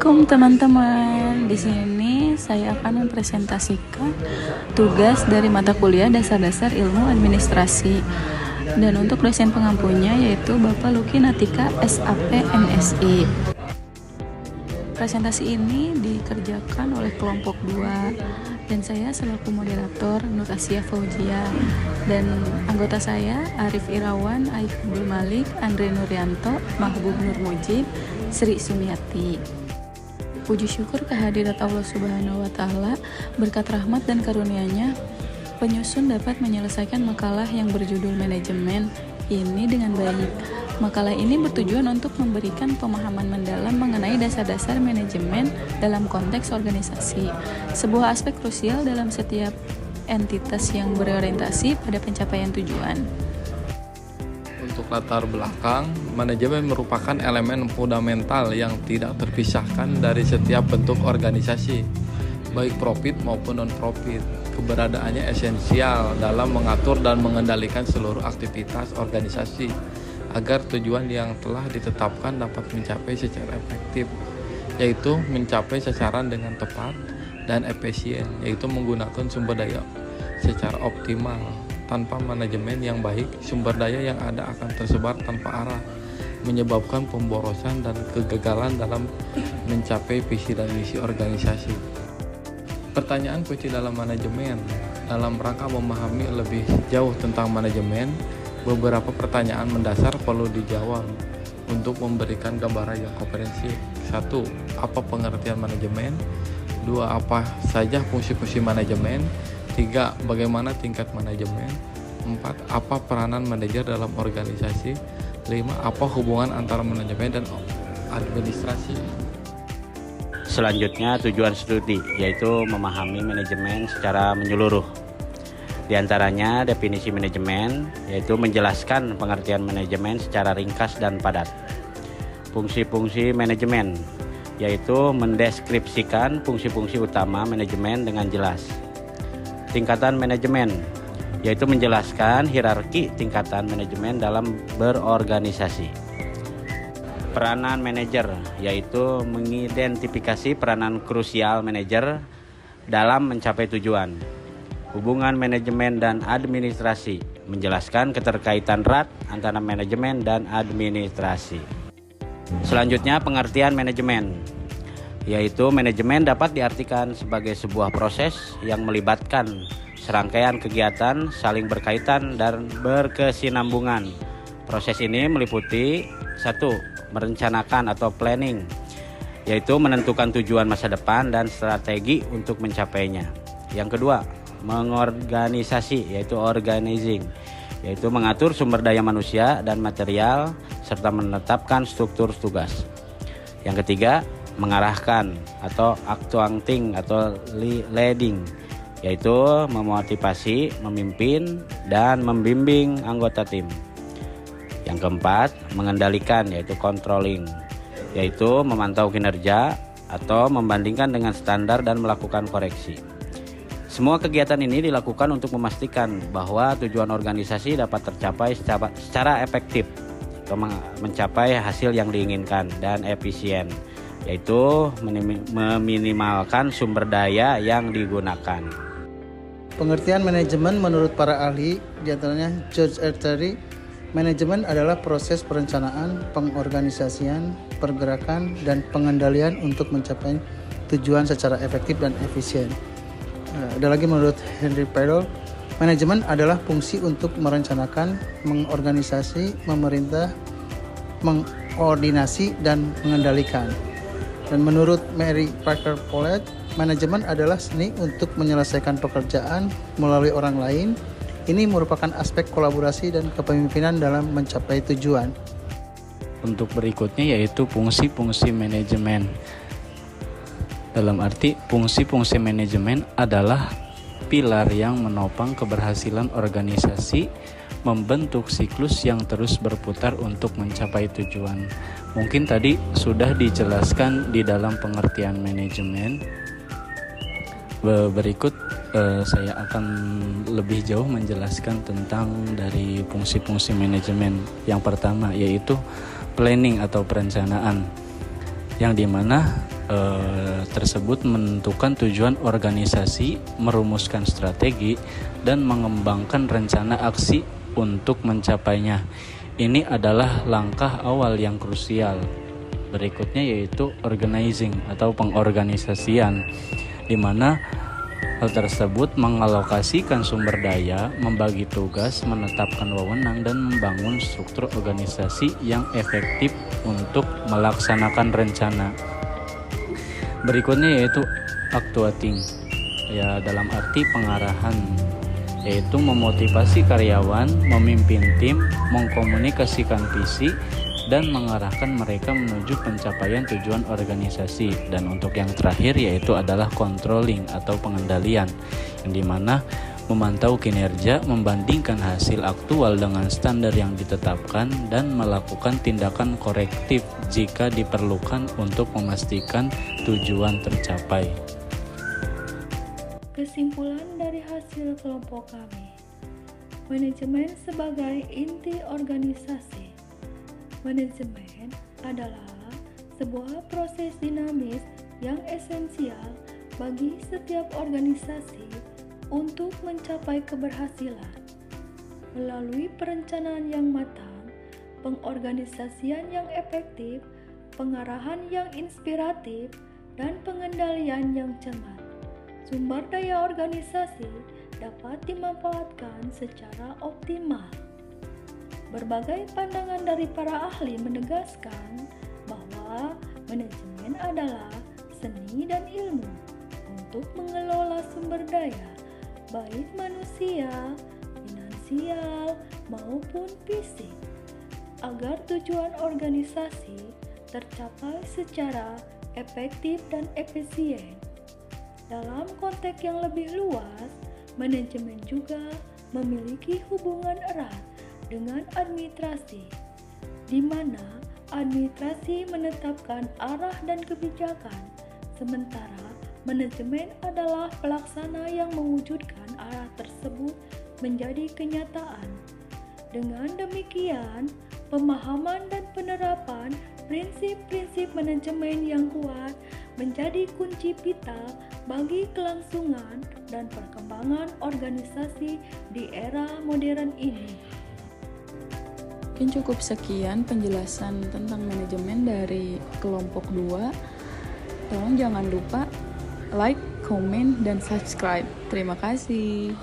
Assalamualaikum teman-teman. Di sini saya akan mempresentasikan tugas dari mata kuliah Dasar-Dasar Ilmu Administrasi. Dan untuk dosen pengampunya yaitu Bapak Luki Natika SAP MSI. Presentasi ini dikerjakan oleh kelompok 2 dan saya selaku moderator Nur Asia Fauzia dan anggota saya Arif Irawan, Aik Abdul Malik, Andre Nuryanto, Mahbub Nur Mujib, Sri Sumiati. Puji syukur kehadirat Allah Subhanahu wa Ta'ala, berkat rahmat dan karunia-Nya, penyusun dapat menyelesaikan makalah yang berjudul manajemen ini dengan baik. Makalah ini bertujuan untuk memberikan pemahaman mendalam mengenai dasar-dasar manajemen dalam konteks organisasi, sebuah aspek krusial dalam setiap entitas yang berorientasi pada pencapaian tujuan. Untuk latar belakang, manajemen merupakan elemen fundamental yang tidak terpisahkan dari setiap bentuk organisasi, baik profit maupun non-profit. Keberadaannya esensial dalam mengatur dan mengendalikan seluruh aktivitas organisasi agar tujuan yang telah ditetapkan dapat mencapai secara efektif, yaitu mencapai sasaran dengan tepat dan efisien, yaitu menggunakan sumber daya secara optimal. Tanpa manajemen yang baik, sumber daya yang ada akan tersebar tanpa arah, menyebabkan pemborosan dan kegagalan dalam mencapai visi dan misi organisasi. Pertanyaan kunci dalam manajemen. Dalam rangka memahami lebih jauh tentang manajemen, beberapa pertanyaan mendasar perlu dijawab untuk memberikan gambaran yang komprehensif. 1. Apa pengertian manajemen? 2. Apa saja fungsi-fungsi manajemen? 3. Bagaimana tingkat manajemen? 4. Apa peranan manajer dalam organisasi? 5. Apa hubungan antara manajemen dan administrasi? Selanjutnya tujuan studi, yaitu memahami manajemen secara menyeluruh. Di antaranya definisi manajemen, yaitu menjelaskan pengertian manajemen secara ringkas dan padat. Fungsi-fungsi manajemen, yaitu mendeskripsikan fungsi-fungsi utama manajemen dengan jelas. Tingkatan manajemen, yaitu menjelaskan hierarki tingkatan manajemen dalam berorganisasi. Peranan manajer, yaitu mengidentifikasi peranan krusial manajer dalam mencapai tujuan. Hubungan manajemen dan administrasi, menjelaskan keterkaitan erat antara manajemen dan administrasi. Selanjutnya pengertian manajemen, yaitu manajemen dapat diartikan sebagai sebuah proses yang melibatkan serangkaian kegiatan saling berkaitan dan berkesinambungan. Proses ini meliputi 1. Merencanakan atau planning, yaitu menentukan tujuan masa depan dan strategi untuk mencapainya. Yang kedua, mengorganisasi, yaitu organizing, yaitu mengatur sumber daya manusia dan material serta menetapkan struktur tugas. Yang ketiga, mengarahkan atau actuating atau leading, yaitu memotivasi, memimpin, dan membimbing anggota tim. Yang keempat, mengendalikan, yaitu controlling, yaitu memantau kinerja atau membandingkan dengan standar dan melakukan koreksi. Semua kegiatan ini dilakukan untuk memastikan bahwa tujuan organisasi dapat tercapai secara efektif atau mencapai hasil yang diinginkan dan efisien, yaitu meminimalkan sumber daya yang digunakan. Pengertian manajemen menurut para ahli, diantaranya George R. Terry, manajemen adalah proses perencanaan, pengorganisasian, pergerakan, dan pengendalian untuk mencapai tujuan secara efektif dan efisien. Ada lagi menurut Henry Peddle, manajemen adalah fungsi untuk merencanakan, mengorganisasi, memerintah, mengkoordinasi, dan mengendalikan. Dan menurut Mary Parker Polet, manajemen adalah seni untuk menyelesaikan pekerjaan melalui orang lain. Ini merupakan aspek kolaborasi dan kepemimpinan dalam mencapai tujuan. Untuk berikutnya yaitu fungsi-fungsi manajemen. Dalam arti, fungsi-fungsi manajemen adalah pilar yang menopang keberhasilan organisasi, membentuk siklus yang terus berputar untuk mencapai tujuan. Mungkin tadi sudah dijelaskan di dalam pengertian manajemen. Berikut saya akan lebih jauh menjelaskan tentang dari fungsi-fungsi manajemen. Yang pertama yaitu planning atau perencanaan, yang dimana tersebut menentukan tujuan organisasi, merumuskan strategi, dan mengembangkan rencana aksi untuk mencapainya. Ini adalah langkah awal yang krusial. Berikutnya yaitu organizing atau pengorganisasian, di mana hal tersebut mengalokasikan sumber daya, membagi tugas, menetapkan wewenang, dan membangun struktur organisasi yang efektif untuk melaksanakan rencana. Berikutnya yaitu actuating, ya dalam arti pengarahan, yaitu memotivasi karyawan, memimpin tim, mengkomunikasikan visi, dan mengarahkan mereka menuju pencapaian tujuan organisasi. Dan untuk yang terakhir yaitu adalah controlling atau pengendalian, yang dimana memantau kinerja, membandingkan hasil aktual dengan standar yang ditetapkan, dan melakukan tindakan korektif jika diperlukan untuk memastikan tujuan tercapai. Kesimpulan dari hasil kelompok kami, manajemen sebagai inti organisasi. Manajemen adalah sebuah proses dinamis yang esensial bagi setiap organisasi untuk mencapai keberhasilan. Melalui perencanaan yang matang, pengorganisasian yang efektif, pengarahan yang inspiratif, dan pengendalian yang cermat, sumber daya organisasi dapat dimanfaatkan secara optimal. Berbagai pandangan dari para ahli menegaskan bahwa manajemen adalah seni dan ilmu untuk mengelola sumber daya, baik manusia, finansial, maupun fisik, agar tujuan organisasi tercapai secara efektif dan efisien. Dalam konteks yang lebih luas, manajemen juga memiliki hubungan erat dengan administrasi, di mana administrasi menetapkan arah dan kebijakan, sementara manajemen adalah pelaksana yang mewujudkan arah tersebut menjadi kenyataan. Dengan demikian, pemahaman dan penerapan prinsip-prinsip manajemen yang kuat menjadi kunci vital bagi kelangsungan dan perkembangan organisasi di era modern ini. Mungkin cukup sekian penjelasan tentang manajemen dari kelompok 2. Tolong jangan lupa like, komen, dan subscribe. Terima kasih.